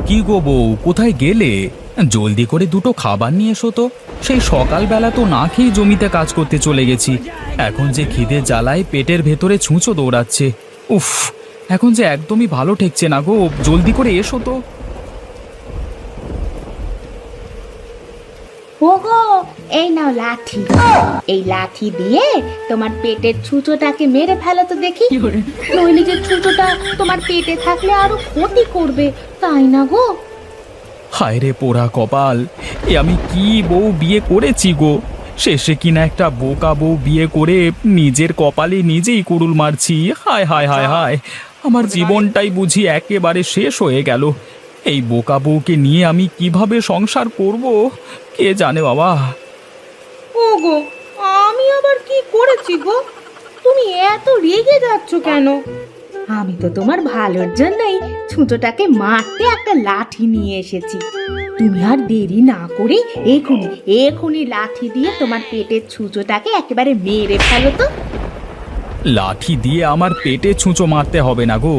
কি গো বউ, কোথায় গেলে? জলদি করে দুটো খাবার নিয়ে এসো তো। সেই সকালবেলা তো না খেয়ে জমিতে কাজ করতে চলে গেছি। এখন যে খিদে জ্বালায় পেটের ভেতরে ছুঁচো দৌড়াচ্ছে। উফ, এখন যে একদমই ভালো ঠেকছে না গো, জলদি করে এসো তো। ওগো, এই নাও লাঠি। এই লাঠি দিয়ে তোমার পেটের ছুঁচোটাকে মেরে ফেলো তো দেখি। নইলে যে ছুঁচোটা তোমার পেটে থাকলে আরো ক্ষতি করবে, তাই না গো? হায় রে পোড়া কপাল, এ আমি কি বউ বিয়ে করেছি গো! শেষে কিনা একটা বোকা বউ বিয়ে করে নিজের কপালে নিজেই কুড়ুল মারছি। হায় হায় হায় হায়, আমার জীবনটাই বুঝি একেবারে শেষ হয়ে গেল। এই বোকা বউকে নিয়ে আমি কিভাবে সংসার করব কে জানে বাবা। ওগো, আমি আবার কি করেছি গো? তুমি এত রেগে যাচ্ছ কেন? আমি তো তোমার ভালোর জন্যই ছুঁচোটাকে মারতে একটা লাঠি নিয়ে এসেছি। তুমি আর দেরি না করে এখুনি এখুনি লাঠি দিয়ে তোমার পেটের ছুঁচোটাকে একেবারে মেরে ফেলো তো। লাঠি দিয়ে আমার পেটে ছুঁচো মারতে হবে না গো,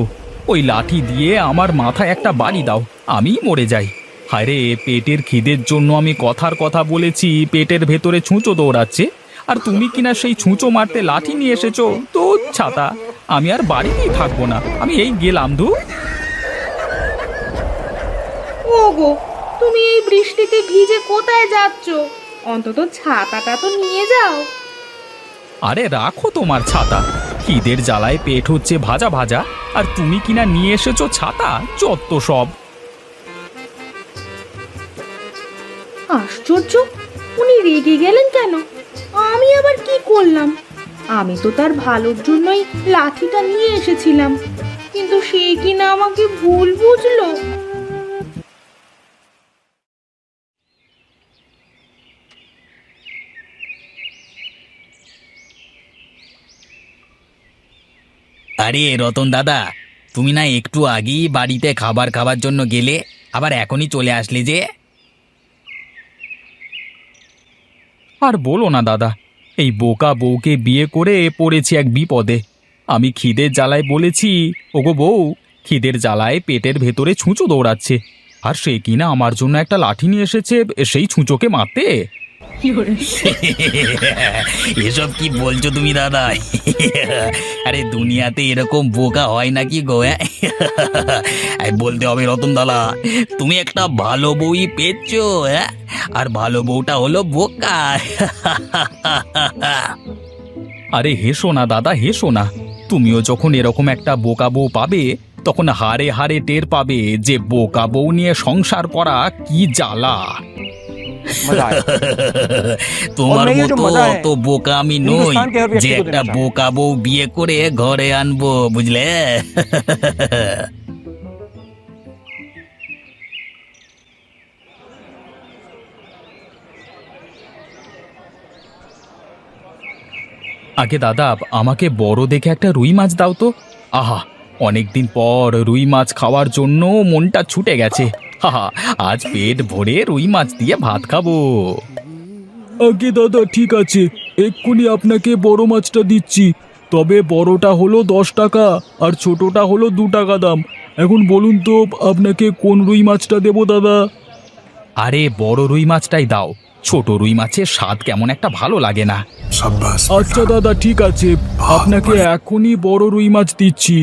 ওই লাঠি দিয়ে আমার মাথায় একটা বাড়ি দাও, আমি মরে যাই। হায় রে, পেটের খিদের জন্য আমি কথার কথা বলেছি, পেটের ভেতরে ছুঁচো দৌড়াচ্ছে, আর তুমি কিনা সেই ছুঁচো মারতে লাঠি নিয়ে এসেছো। তো ছাতা, আমি আর বাড়িতেই থাকবো না, আমি এই গেলাম ধু। ওগো, তুমি এই বৃষ্টিতে ভিজে কোথায় যাচ্ছ? অন্তত ছাতাটা তো নিয়ে যাও। আরে রাখো তোমার ছাতা, খিদের জ্বালায় পেট হচ্ছে ভাজা ভাজা, আর তুমি কিনা নিয়ে এসেছো ছাতা, যত সব। আশ্চর্য, উনি রেগে গেলেন কেন? আমি আবার কি করলাম? আমি তো তার ভালোর জন্যই লাঠিটা নিয়ে এসেছিলাম, কিন্তু সে কিনা আমাকে ভুল বুঝলো। আরে রতন দাদা, তুমি না একটু আগেই বাড়িতে খাবার খাবার জন্য গেলে, আবার এখনই চলে আসলে যে? আর বলো না দাদা, এই বোকা বউকে বিয়ে করে পড়েছি এক বিপদে। আমি খিদের জ্বালায় বলেছি, ওগো বউ, খিদের জ্বালায় পেটের ভেতরে ছুঁচো দৌড়াচ্ছে, আর সে কিনা আমার জন্য একটা লাঠি নিয়ে এসেছে সেই ছুঁচোকে মারতে। এসব কি বলছো তুমি দাদা? আরে দুনিয়াতে এরকম বোকা হয় নাকি গো? বলতে হবে রতন দাদা, তুমি একটা ভালো বউই পেয়েছো, আর ভালো বউটা হলো বোকা। আরে হেসো না দাদা, হেসো না। তুমিও যখন এরকম একটা বোকা বউ পাবে, তখন হাড়ে হাড়ে টের পাবে যে বোকা বউ নিয়ে সংসার করা কি জ্বালা। তোমার মতো অত বোকা আমি নই যে একটা বোকা বউ বিয়ে করে ঘরে আনবো, বুঝলে? আগে দাদা, আমাকে বড় দেখে একটা রুই মাছ দাও তো। আহা, অনেকদিন পর রুই মাছ খাওয়ার জন্য মনটা ছুটে গেছে। হাহা, আজ পেট ভরে রুই মাছ দিয়ে ভাত খাবো। আগে দাদা, ঠিক আছে, এক্ষুনি আপনাকে বড় মাছটা দিচ্ছি। তবে বড়টা হলো 10 টাকা আর ছোটটা হলো 2 টাকা দাম। এখন বলুন তো আপনাকে কোন রুই মাছটা দেবো দাদা? আরে বড় রুই মাছটাই দাও, ছোট রুই মাছের স্বাদ কেমন একটা ভালো লাগে না। আচ্ছা দাদা, ঠিক আছে, আপনাকে এখনই বড় রুই মাছ দিচ্ছি।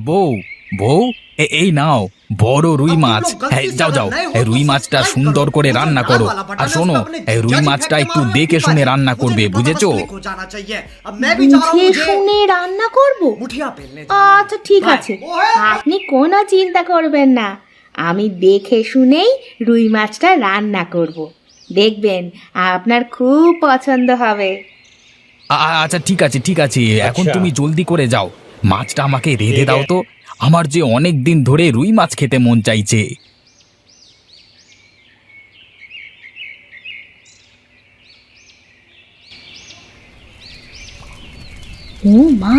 বউ, বউ, এই নাও বড় রুই মাছ। যাও যাও, রুই মাছটা সুন্দর করে রান্না করো। আর শোনো, রুই মাছটা একটু দেখে শুনে রান্না করবে, বুঝেছো? বুঝে শুনে রান্না করব? আচ্ছা ঠিক আছে, আপনি কোনো চিন্তা করবেন না, আমি দেখে শুনেই রুই মাছটা রান্না করব। দেখবেন আপনার খুব পছন্দ হবে। আচ্ছা ঠিক আছে, ঠিক আছে, এখন তুমি জলদি করে যাও, মাছটা আমাকে রেঁধে দাও তো, আমার যে অনেক দিন ধরে রুই মাছ খেতে মন চাইছে। ও মা,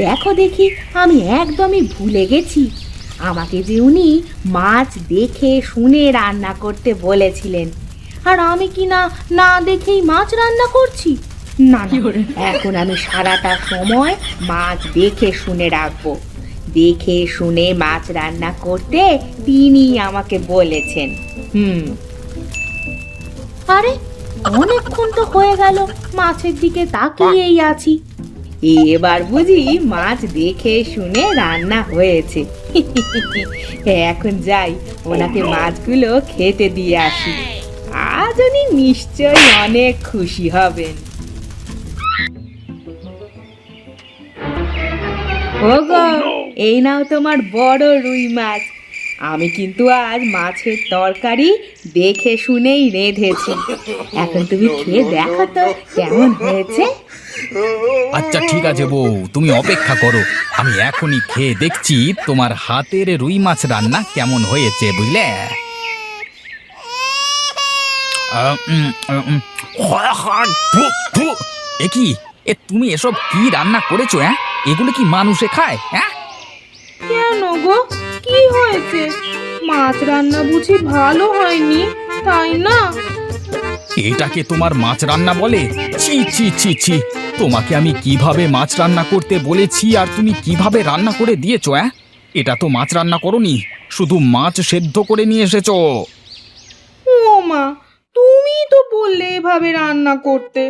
দেখো দেখি, আমি একদমই ভুলে গেছি, আমাকে যে উনি মাছ দেখে শুনে রান্না করতে বলেছিলেন, আর আমি কি না না দেখেই মাছ রান্না করছি? না না, এখন আমি সারাটা সময় মাছ দেখে শুনে রাখবো। দেখে শুনে মাছ রান্না করতে তিনি আমাকে বলেছেন। আরে অনেকক্ষণ তো হয়ে গেল মাছের দিকে তাকিয়েই আছি, এবার বুঝি মাছ দেখে শুনে রান্না হয়েছে। এখন যাই, ওনাকে মাছগুলো খেতে দিয়ে আসি, আজ উনি নিশ্চয়ই অনেক খুশি হবেন। ওগো, এই নাও তোমার বড় রুই মাছ। আমি কিন্তু আজ মাছের তরকারি দেখে শুনেই রেঁধেছি। এখন তুমি খেয়ে দেখো তো কেমন হয়েছে। আচ্ছা ঠিক আছে বউ, তুমি অপেক্ষা করো, আমি এখনই খেয়ে দেখছি তোমার হাতের রুই মাছ রান্না কেমন হয়েছে, বুঝলে? এ কি, তুমি এসব কি রান্না করেছো? হ্যাঁ, এগুলো কি মানুষে খায়? হ্যাঁ, কেন গো, কি হয়েছে? মাছ রান্না বুঝি ভালো হয়নি, তাই না? এটাকে তোমার মাছ রান্না বলে? ছি ছি ছি ছি, তোমাকে আমি কিভাবে মাছ রান্না করতে বলেছি আর তুমি কিভাবে রান্না করে দিয়েছো? হ্যাঁ, এটা তো মাছ রান্না করোনি, শুধু মাছ সেদ্ধ করে নিয়ে এসেছো। ও মা, তুমি তো বললে এভাবে রান্না করতে,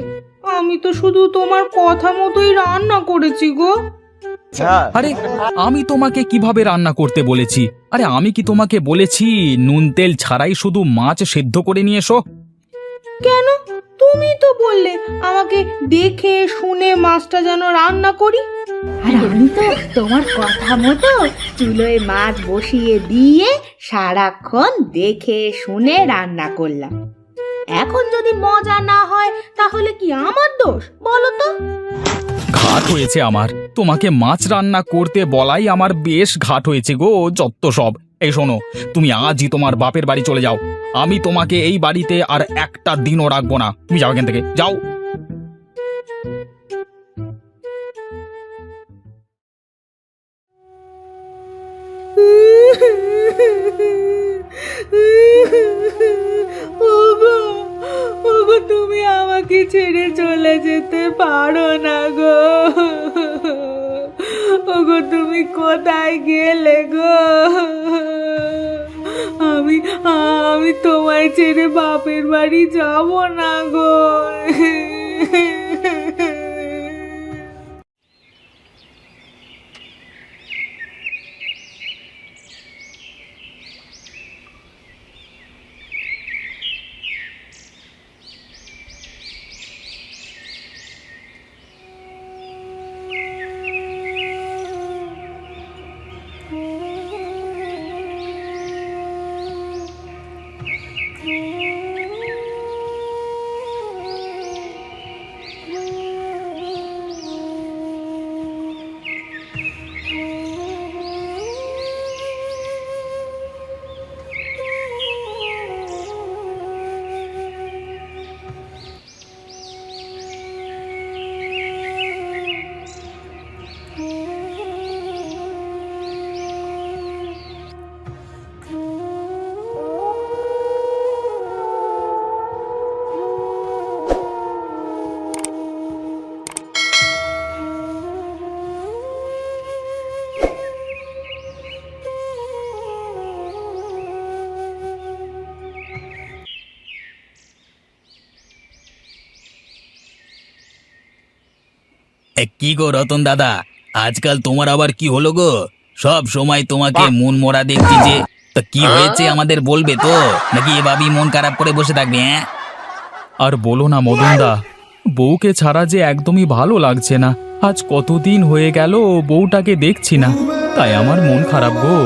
আমি তো শুধু তোমার কথা মতোই রান্না করেছি গো। আরে আমি তোমাকে কিভাবে রান্না করতে বলেছি? আরে আমি কি তোমাকে বলেছি নুন তেল ছাড়াই শুধু মাছ সেদ্ধ করে নিয়ে এসো? কেন, তুমি তো বললে আমাকে দেখে শুনে মাছটা যেন রান্না করি, আর আমি তো তোমার কথা মতো চুলোয় মাছ বসিয়ে দিয়ে সারাক্ষণ দেখে শুনে রান্না করলাম। এখন যদি মজা না হয় তাহলে কি আমার দোষ বলো তো? ঘাট হয়েছে আমার, তোমাকে মাছ রান্না করতে বলাই আমার বেশ ঘাট হয়েছে গো, যত সব। এই শোনো, তুমি আজই তোমার বাপের বাড়ি চলে যাও, আমি তোমাকে এই বাড়িতে আর একটা দিনও রাখবো না। তুমি যাও এখান থেকে, যাও। ওগো, ওগো, তুমি আমাকে ছেড়ে চলে যেতে পারো না গো। ওগো, তুমি কোথায় গেলে গো? আমি আমি তোমায় ছেড়ে বাপের বাড়ি যাব না গো। কি গো রতন দাদা, আজকাল তোমার আবার কি হলো গো? সব সময় তোমাকে মন মরা দেখছি যে। তা কি হয়েছে আমাদের বলবে তো, নাকি এভাবেই মন খারাপ করে বসে থাকবে? হ্যাঁ, আর বলো না মদনদা, বউকে ছাড়া যে একদমই ভালো লাগছে না। আজ কতদিন হয়ে গেল বউটাকে দেখছি না, তাই আমার মন খারাপ গো।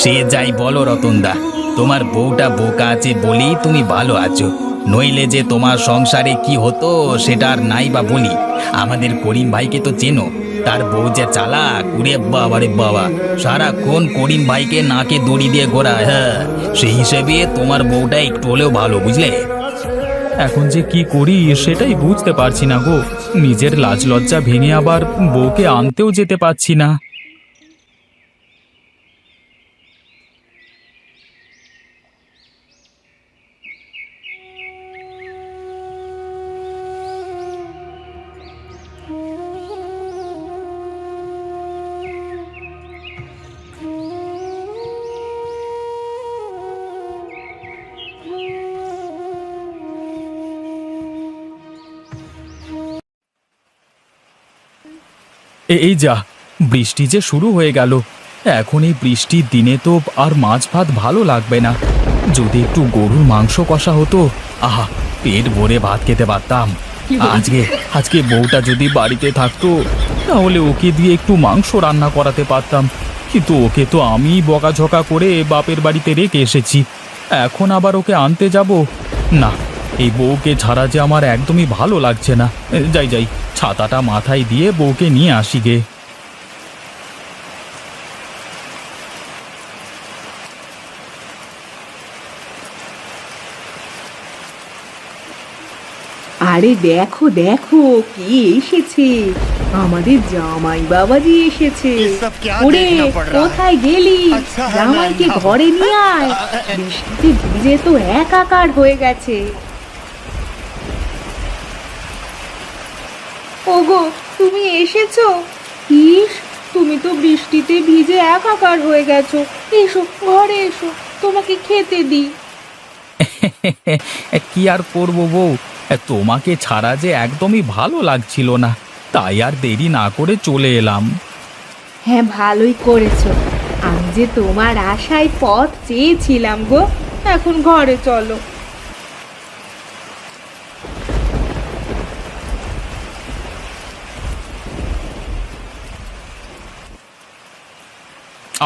সে যাই বলো রতনদা, তোমার বউটা বোকা আছে বলেই তুমি ভালো আছো, নইলে যে তোমার সংসারে কি হতো সেটা আর নাই বা বলি। আমাদের করিম ভাইকে তো চেনো, তার বউ যে চালাক, উরে বাবা রে বাবা, সারাক্ষণ করিম ভাইকে নাকে দড়ি দিয়ে ঘোরায়। হ্যাঁ, সেই হিসেবে তোমার বউটা একটু হলেও ভালো, বুঝলে? এখন যে কি করি সেটাই বুঝতে পারছি না গো, নিজের লাজ লজ্জা ভেঙে আবার বউকে আনতেও যেতে পারছি না। এই যা, বৃষ্টি যে শুরু হয়ে গেল। এখন এই বৃষ্টির দিনে তো আর মাছ ভাত ভালো লাগবে না। যদি একটু গরুর মাংস কষা হতো, আহা, পেট ভরে ভাত খেতে পারতাম। আজকে আজকে বউটা যদি বাড়িতে থাকতো, তাহলে ওকে দিয়ে একটু মাংস রান্না করাতে পারতাম। কিন্তু ওকে তো আমি বকাঝকা করে বাপের বাড়িতে রেখে এসেছি। এখন আবার ওকে আনতে যাব? না, এই বউকে ছাড়া যে আমার একদমই ভালো লাগছে না। যাই যাই, ছাতাটা মাথায় দিয়ে বউকে নিয়ে আসি গে। আরে দেখো দেখো কে এসেছে, আমাদের জামাই বাবাজি এসেছে। ওরে কোথায় গেলি? জামাইকে ঘরে নিয়ে আয়, বৃষ্টিতে ভিজে তো একাকার হয়ে গেছে। ওগো, তুমি এসেছো? ইস, তুমি তো বৃষ্টিতে ভিজে একাকার হয়ে গেছো। এসো ঘরে এসো, তোমাকে খেতে দিই। কি আর করব বউ, তোমাকে ছাড়া যে একদমই ভালো লাগছিল না, তাই আর দেরি না করে চলে এলাম। হ্যাঁ, ভালোই করেছো। আমি যে তোমার আশায় পথ চেয়েছিলাম গো। এখন ঘরে চলো।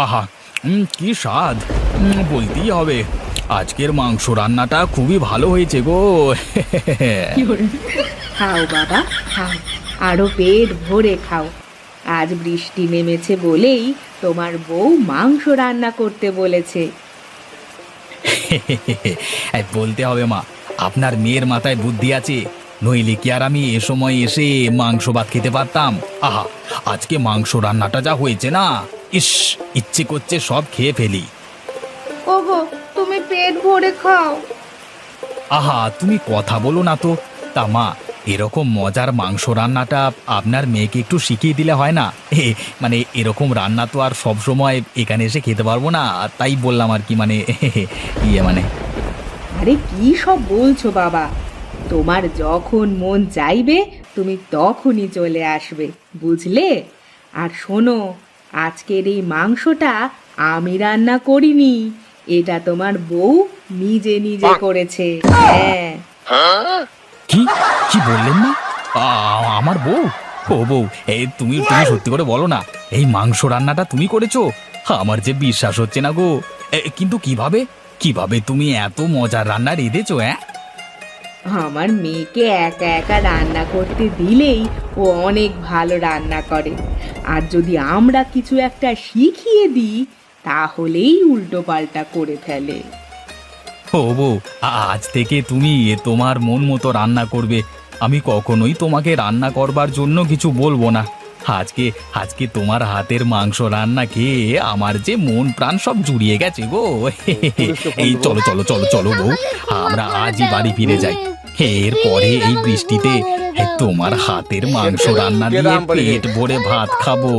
আহা, কি স্বাদ! বলতেই হবে, আজকের মাংস রান্নাটা খুবই ভালো হয়েছে গো। খাও বাবা, খাও, আরো পেট ভরে খাও। আজ বৃষ্টি নেমেছে বলেই তোমার বউ মাংস রান্না করতে বলেছে। বলতে হবে মা, আপনার মেয়ের মাথায় বুদ্ধি আছে, নইলে কি আর আমি এ সময় এসে মাংস ভাত খেতে পারতাম? আহা, আজকে মাংস রান্নাটা যা হয়েছে না, ইস, ইচ্ছে করছে সব খেয়ে ফেলি। ওগো, তুমি পেট ভরে খাও। আহা, তুমি কথা বলো না তো। তা মা, এরকম মজার মাংস রান্নাটা আপনার মেয়েকে একটু শিখিয়ে দিলে হয় না? মানে এরকম রান্না তো আর সব সময় এখানে এসে খেতে পারবো না, তাই বললাম আর কি, মানে মানে। আরে কি সব বলছো বাবা, তোমার যখন মন চাইবে তুমি তখনই চলে আসবে, বুঝলে? আর শোনো, আজকের এই মাংসটা আমি রান্না করিনি, এটা তোমার বউ নিজে নিজে করেছে। হ্যাঁ। কি কি বললেন না? আমার বউ? ও বউ, তুমি তুমি সত্যি করে বলো না, এই মাংস রান্নাটা তুমি করেছো? আমার যে বিশ্বাস হচ্ছে না গো। কিন্তু কিভাবে কিভাবে তুমি এত মজার রান্না রেঁধেছো? আমার মেয়েকে একা একা রান্না করতে দিলেই ও অনেক ভালো রান্না করে। আর যদি আমরা কিছু একটা শিখিয়ে দিই, তাহলেই উল্টো পাল্টা করে ফেলে। ও বউ, আজ থেকে তুমি তোমার মন মতো রান্না করবে। আমি কখনোই তোমাকে রান্না করবার জন্য কিছু বলবো না। আজকে আজকে তোমার হাতের মাংস রান্না খেয়ে আমার যে মন প্রাণ সব জুড়িয়ে গেছে গো। এই চলো চলো চলো চলো বউ, আমরা আজই বাড়ি ফিরে যাই। এরপরে এই বৃষ্টিতে তোমার হাতের মাংস রান্না দিয়ে পেট ভরে ভাত খাবো।